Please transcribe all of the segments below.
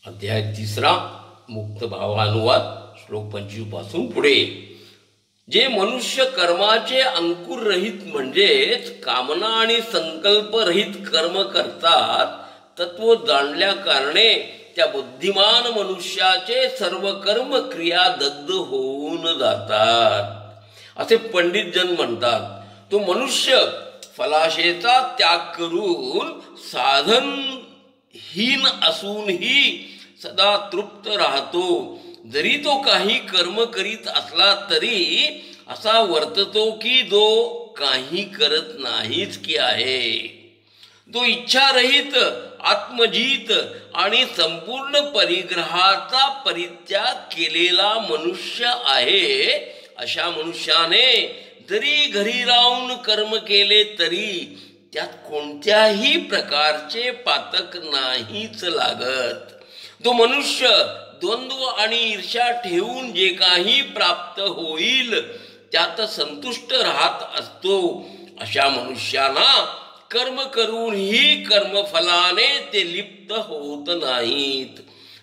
अध्याय 3 मुक्त भावानुवाद श्लोक 25 पासून पुढे। जे मनुष्य कर्माचे अंकुर रहित म्हणजेच कामना आणि संकल्प रहित कर्म करतात, तत्व जाणल्या कारणे त्या बुद्धिमान मनुष्याचे सर्व कर्म क्रिया दग्ध होऊन जातात असे पंडित जन म्हणतात। तो मनुष्य फलाशेचा त्याग करून साधनहीन असूनही सदा तृप्त राहतो। जरी तो काही कर्म करीत असला तरी असा वर्ततो की जो काही करत नाहीच की आहे। जो इच्छारहित, आत्मजित आणि संपूर्ण परिग्रहाचा परित्याग केलेला मनुष्य आहे, अशा मनुष्याने जरी घरी राहून कर्म केले तरी त्यात कोणत्याही प्रकारचे पातक नाहीच लागत। तो मनुष्य द्वंद्व आणि ईर्ष्या ठेवून जे काही प्राप्त होईल त्यात संतुष्ट राहत असतो। अशा मनुष्याना कर्म करूनही कर्मफलाने ते लिप्त होत नाहीत।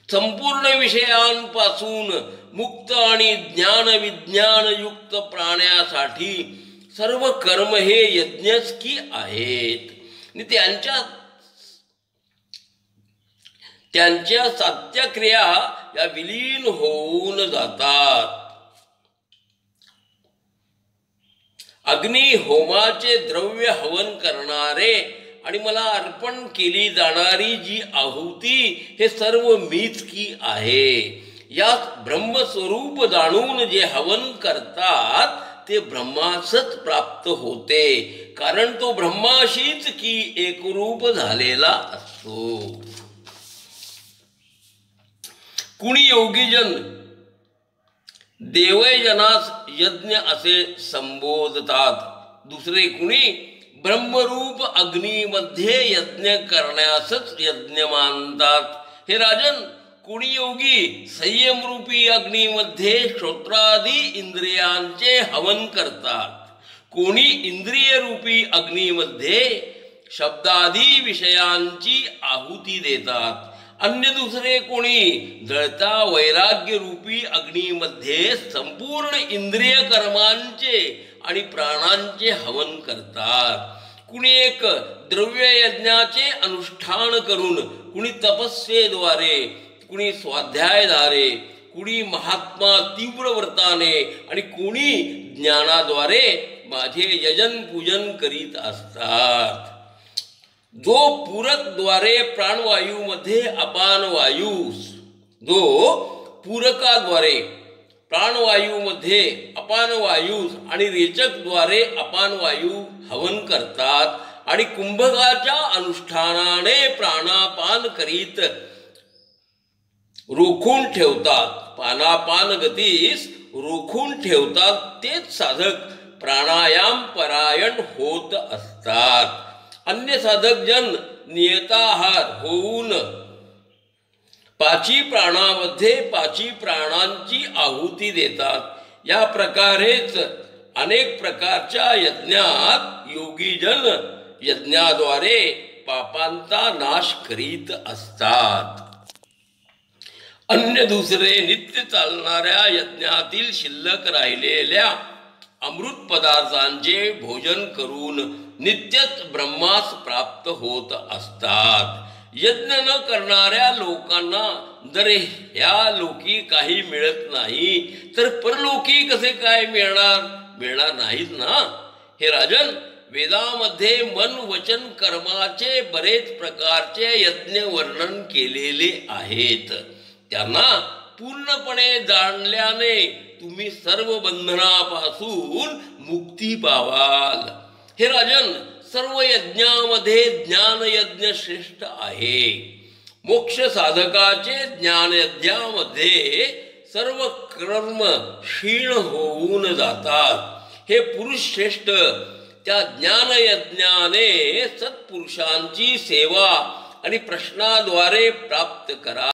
संपूर्ण विषयांपासून मुक्त आणि ज्ञान विज्ञान युक्त प्राण्यासाठी सर्व कर्म हे यज्ञच की आहेत। त्यांच्या सात्यक्रिया या विलीन होऊन जातात। अग्नी होमाचे द्रव्य हवन करणारे आणि मला अर्पण केली जाणारी जी आहुती हे सर्व मीच की आहे। यात ब्रह्मस्वरूप जाणून जे हवन करतात ते ब्रह्मासच प्राप्त होते, कारण तो ब्रह्माशीच की एकरूप झालेला असतो। कुणी योगीजन देवजनास यज्ञ असे संबोधतात, दुसरे कुणी ब्रह्मरूप अग्नीमध्ये यज्ञ करण्यासच यज्ञ मानतात। हे राजन, कुणी योगी संयमरूपी अग्नीमध्ये श्रोत्रादी इंद्रियांचे हवन करतात, कोणी इंद्रियरूपी अग्नीमध्ये शब्दादी विषयांची आहुती देतात, अन्य दुसरे कोणी जळता वैराग्य रूपी अग्नीमध्ये संपूर्ण इंद्रिय कर्मांचे आणि प्राणांचे हवन करतात। कुणी एक द्रव्य यज्ञाचे अनुष्ठान करून, कुणी तपस्येद्वारे, कुणी स्वाध्यायद्वारे, कुणी महात्मा तीव्र व्रताने आणि कुणी ज्ञानाद्वारे माझे यजन पूजन करीत असतात। जो पूरकद्वारे प्राणवायूमध्ये अपान वायूस, जो पूरकाद्वारे प्राणवायूमध्ये अपान वायूस आणि रेचकद्वारे अपान वायू हवन करतात आणि कुंभकाच्या अनुष्ठानाने प्राणापान करीत रोखून ठेवतात, पानापान गतीस रोखून ठेवतात, तेच साधक प्राणायाम परायण होत असतात। अन्य साधक जन नियताहार होऊन पाची प्राणामध्ये पाची प्राणांची आहुती देतात। या प्रकारेच अनेक प्रकारच्या यज्ञात योगीजन यज्ञाद्वारे पापांचा नाश करीत असतात। अन्य दुसरे नित्य चालणाऱ्या यज्ञातील शिल्लक राहिलेल्या अमृत पदार्थांचे भोजन करून नित्यच ब्रह्मास प्राप्त होत असतात। यज्ञ न करणाऱ्या लोकांना जर ह्या लोकी काही मिळत नाही तर परलोकी कसे काय मिळणार नाहीत ना। हे राजन, वेदामध्ये मन वचन कर्माचे बरेच प्रकारचे यज्ञ वर्णन केलेले आहेत। त्यांना पूर्णपणे जाणल्याने तुम्ही सर्व बंधनापासून मुक्ती पावाल। हे राजन, सर्व यज्ञामध्ये ज्ञान यज्ञ श्रेष्ठ आहे। मोक्ष साधकाचे ज्ञान यज्ञामध्ये सर्व कर्म क्षीण होऊन जातात। हे पुरुष श्रेष्ठ, त्या ज्ञान यज्ञाने सत्पुरुषांची सेवा आणि प्रश्नाद्वारे प्राप्त करा।